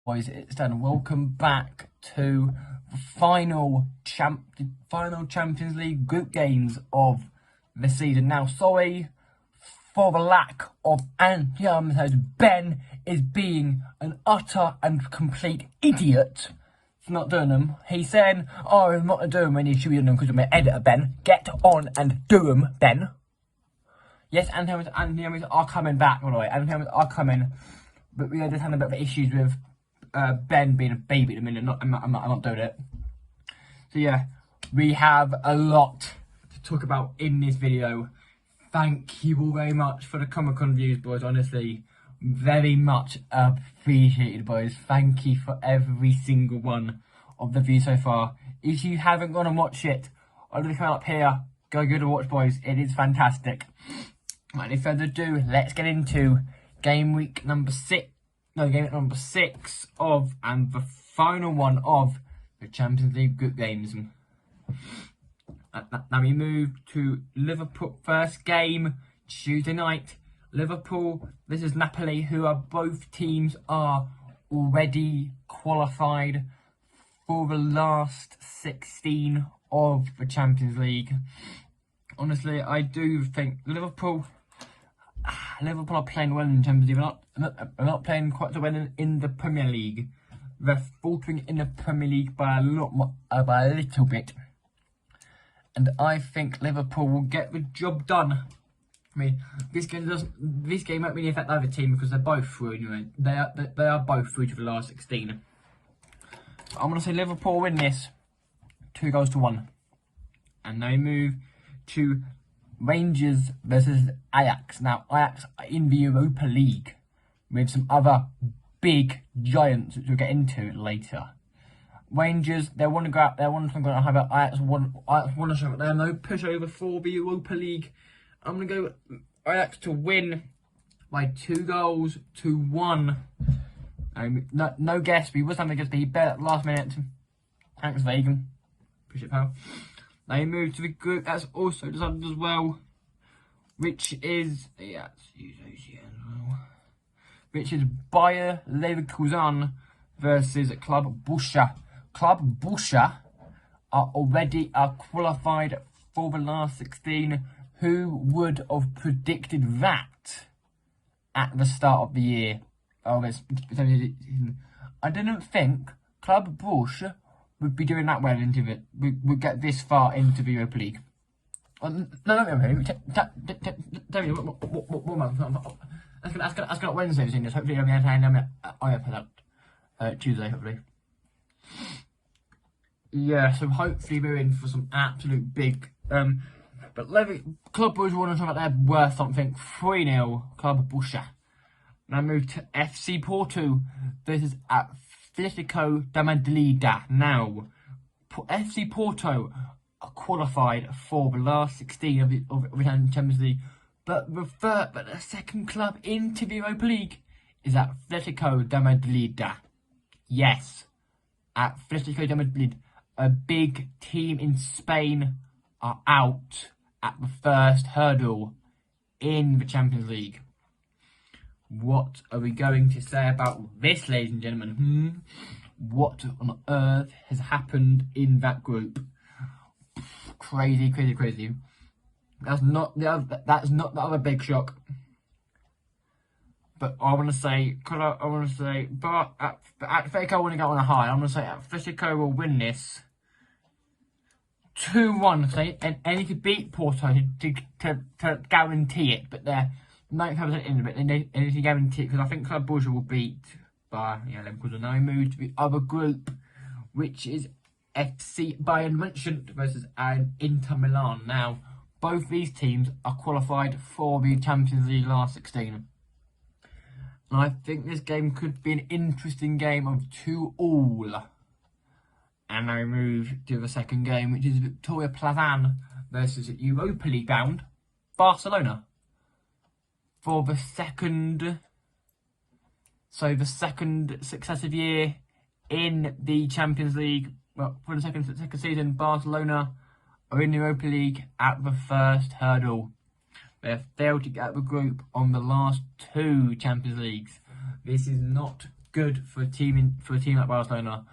Boys, it's done. Welcome back to the final Champions League group games of the season. Now, sorry for the lack of answers. Ben is being an utter and complete idiot for not doing them. He's saying, "Oh, I'm not doing them when you should be doing them because I'm an editor." Ben, get on and do them, Ben. Yes, Anthony's are coming back, by the way. Anthony's are coming, but we are just having a bit of issues with Ben being a baby at the minute. I'm not doing it. So yeah, we have a lot to talk about in this video. Thank you all very much for the Comic-Con views, boys. Honestly, very much appreciated, boys. Thank you for every single one of the views so far. If you haven't gone and watched it, I'll leave it up here. Go to watch, boys. It is fantastic. Right, any further ado, let's get into game week number 6 of, and the final one of, the Champions League group games. Now we move to Liverpool. First game, Tuesday night. Liverpool, this is Napoli, who are both teams are already qualified for the last 16 of the Champions League. Honestly, I do think Liverpool are playing well in Champions League. They're not playing quite so well in the Premier League. They're faltering in the Premier League by a little bit. And I think Liverpool will get the job done. I mean, this game won't really affect either team because they're both through anyway. They are both through to the last 16. So I'm gonna say Liverpool win this 2-1. And they move to Rangers versus Ajax. Now, Ajax are in the Europa League with some other big giants, which we'll get into later. Rangers, they want to go out there, want to go out, however, Ajax want to show up there. No pushover for the Europa League. I'm going to go Ajax to win by 2-1. No guess, but he was having a guess, but he bet at the last minute. Thanks, Vegan. Appreciate it, pal. They move to the group that's also decided as well, which is Bayer Leverkusen versus Club Brugge. Club Brugge are qualified for the last 16. Who would have predicted that at the start of the year? I didn't think Club Brugge would be doing that well into it. We get this far into the Europa League. Tell me what month? That's got Wednesday in this. Hopefully, I put that Tuesday. Hopefully, yeah. So hopefully we're in for some absolute big. But Club Brugge want to talk about they're worth something. 3-0 Club Brugge. Now move to FC Porto. This is at Atletico de Madrid. Now, FC Porto are qualified for the last 16 of the Champions League, but the second club into the Europa League is at Atletico de Madrid. Yes, Atletico de Madrid, a big team in Spain, are out at the first hurdle in the Champions League. What are we going to say about this, ladies and gentlemen? What on earth has happened in that group? Crazy. That's not the other big shock. But I want to say, but Atletico want to go on a high. I'm going to say Atletico will win this 2-1. And they could beat Porto to guarantee it, but they're 95% in it, and they need to guarantee it because I think Club Brugge will beat by Leverkusen. Now we move to the other group, which is FC Bayern Munich versus Inter Milan. Now, both these teams are qualified for the Champions League last 16. And I think this game could be an interesting game of 2-2. And now we move to the second game, which is Victoria Plzen versus Europa League bound Barcelona. For the second successive year in the Champions League, well, for the second season, Barcelona are in the Europa League at the first hurdle. They have failed to get the group on the last 2 Champions Leagues. This is not good for a team like Barcelona.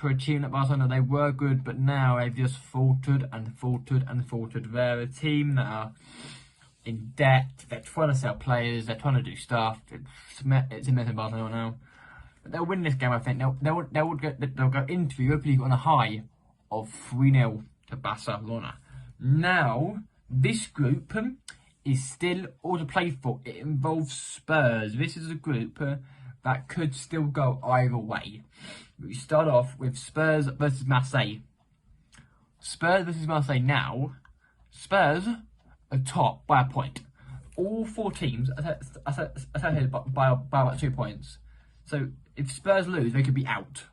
For a team like Barcelona, they were good, but now they've just faltered and faltered and faltered. They're a team that are in debt. They're trying to sell players. They're trying to do stuff. It's a mess in Barcelona now. But they'll win this game, I think. They'll go into the Europa League on a high of 3-0 to Barcelona. Now, this group is still all to play for. It involves Spurs. This is a group that could still go either way. We start off with Spurs versus Marseille. Spurs versus Marseille now. Spurs are top by a point. All four teams are ahead by about 2 points. So if Spurs lose, they could be out.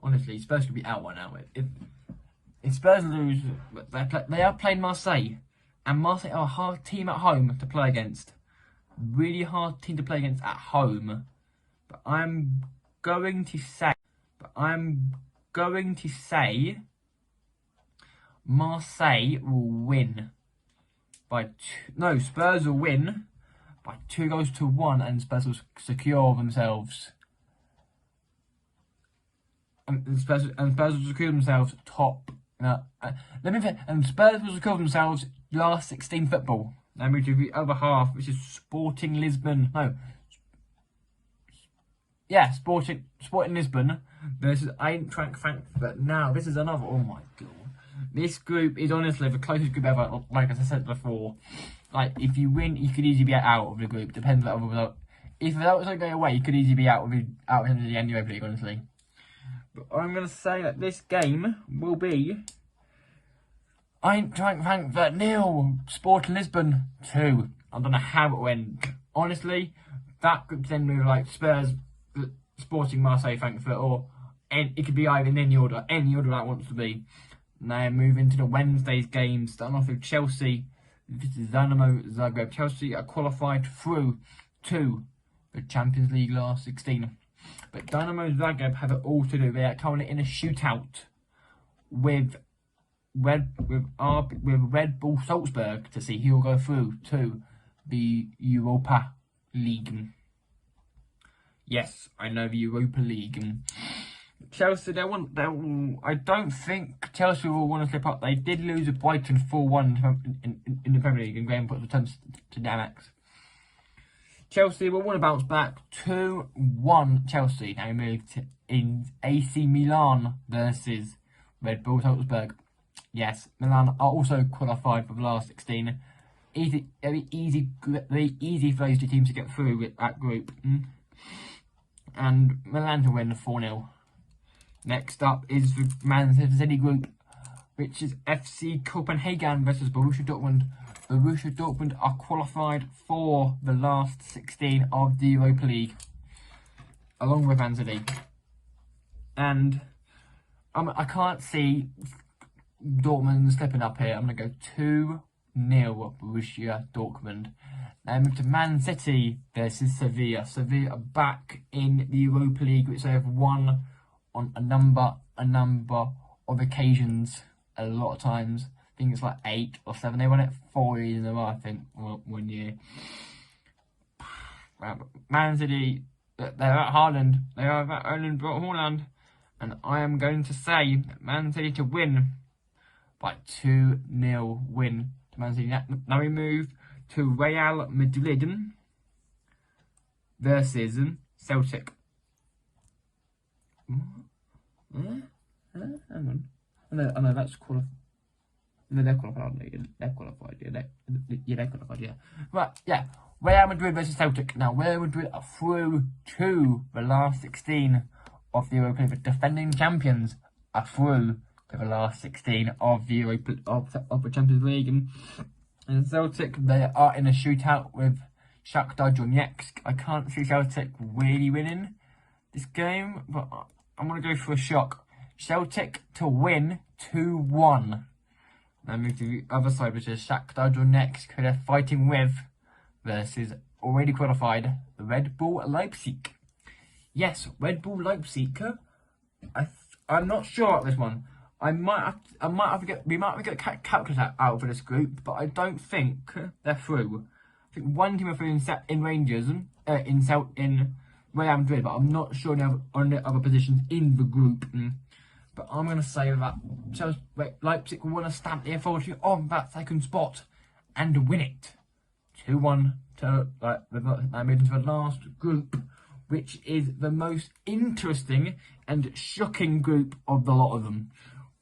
Honestly, Spurs could be out right now. If Spurs lose, they are playing Marseille. And Marseille are a hard team at home to play against. Really hard team to play against at home. But I'm going to say Marseille will win by Spurs will win by 2-1, and Spurs will secure themselves. And Spurs will secure themselves top. And Spurs will secure themselves last 16 football. Then we do the other half, which is Sporting Lisbon. Sporting Lisbon versus Eintracht Frankfurt. Now, this is another. Oh my god. This group is honestly the closest group ever. Like as I said before, like if you win, you could easily be out of the group. Depends on the result. If the results don't go away, you could easily be out of the Europa League. Honestly, but I'm gonna say that this game will be Eintracht Frankfurt 0, Sporting Lisbon 2. I don't know how it went. Honestly, that could then move like Spurs, Sporting, Marseille, Frankfurt, or it could be either in any order that wants to be. Now moving to the Wednesday's game, starting off with Chelsea. This is Dynamo Zagreb. Chelsea are qualified through to the Champions League last 16. But Dynamo Zagreb have it all to do. They are currently in a shootout with Red Bull Salzburg to see who will go through to the Europa League. Yes, I know the Europa League. Chelsea, I don't think Chelsea will want to slip up. They did lose to Brighton 4-1 in the Premier League, and Graham puts returns to Damax. Chelsea will want to bounce back 2-1 Chelsea. Now we move to in AC Milan versus Red Bull Salzburg. Yes, Milan are also qualified for the last 16. Very easy for those two teams to get through with that group. And Milan to win 4-0. Next up is the Man City group, which is FC Copenhagen versus Borussia Dortmund. Borussia Dortmund are qualified for the last 16 of the Europa League, along with Man City. And I can't see Dortmund slipping up here. I'm going to go 2-0 Borussia Dortmund. Now move to Man City versus Sevilla. Sevilla are back in the Europa League, which they have won on a number of occasions, a lot of times. I think it's like 8 or 7. They won it 4 years in a row, I think, 1 year. Man City, they're at Haaland. They are at Haaland. And I am going to say Man City to win by 2-0 win to Man City. Now we move to Real Madrid versus Celtic. Hang on. I know that's qualified. No, they're qualified, aren't they? They're qualified, they're qualified, yeah. Right, yeah. Real Madrid versus Celtic. Now, Real Madrid are through to the last 16 of the Europa League. The defending champions are through to the last 16 of the Europa of the Champions League. And Celtic, they are in a shootout with Shakhtar Donetsk. I can't see Celtic really winning this game, but I'm going to go for a shock. Celtic to win 2-1. Now move to the other side, which is Shakhtar Donetsk, who they're fighting with, versus already qualified Red Bull Leipzig. Yes, Red Bull Leipzig. I'm not sure at this one. We might have to get a calculator out for this group, but I don't think they're through. I think one team are through in Rangers, in Real Madrid, but I'm not sure on the other positions in the group. But I'm going to say that Leipzig will want to stamp the authority on that second spot and win it. 2-1 to move into the last group, which is the most interesting and shocking group of the lot of them.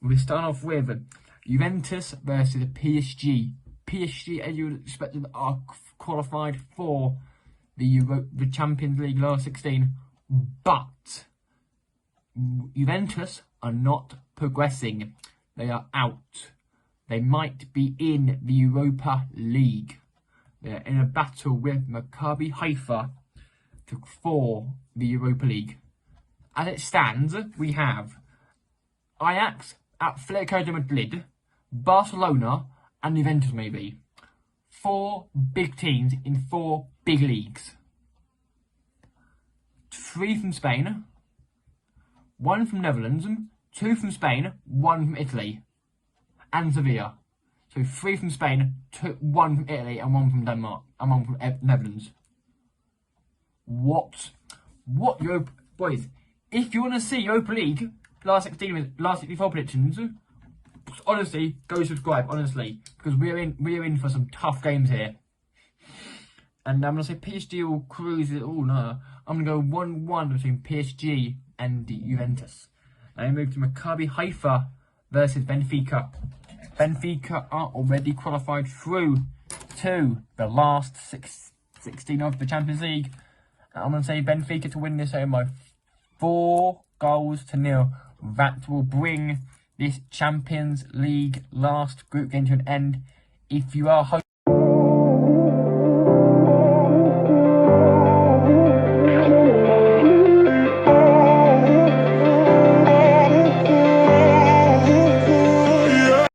We start off with Juventus versus PSG. PSG, as you would expect, are qualified for the Champions League last 16, but Juventus are not progressing. They are out. They might be in the Europa League. They're in a battle with Maccabi Haifa for the Europa League. As it stands, we have Ajax, Atletico de Madrid, Barcelona, and Juventus maybe. 4 big teams in 4 big leagues. 3 from Spain, 1 from Netherlands, 2 from Spain, 1 from Italy, and Sevilla. So 3 from Spain, 1 from Italy, and 1 from Denmark, and 1 from Netherlands. What Europa, boys? If you want to see Europa League last 64 predictions, honestly, go subscribe. Honestly, because we're in for some tough games here. And I'm gonna say PSG will cruise it. Oh no, I'm gonna go 1-1 between PSG and Juventus. And I move to Maccabi Haifa versus Benfica. Benfica are already qualified through to the last 16 of the Champions League. And I'm gonna say Benfica to win this game by 4-0. That will bring this Champions League last group game to an end. If you are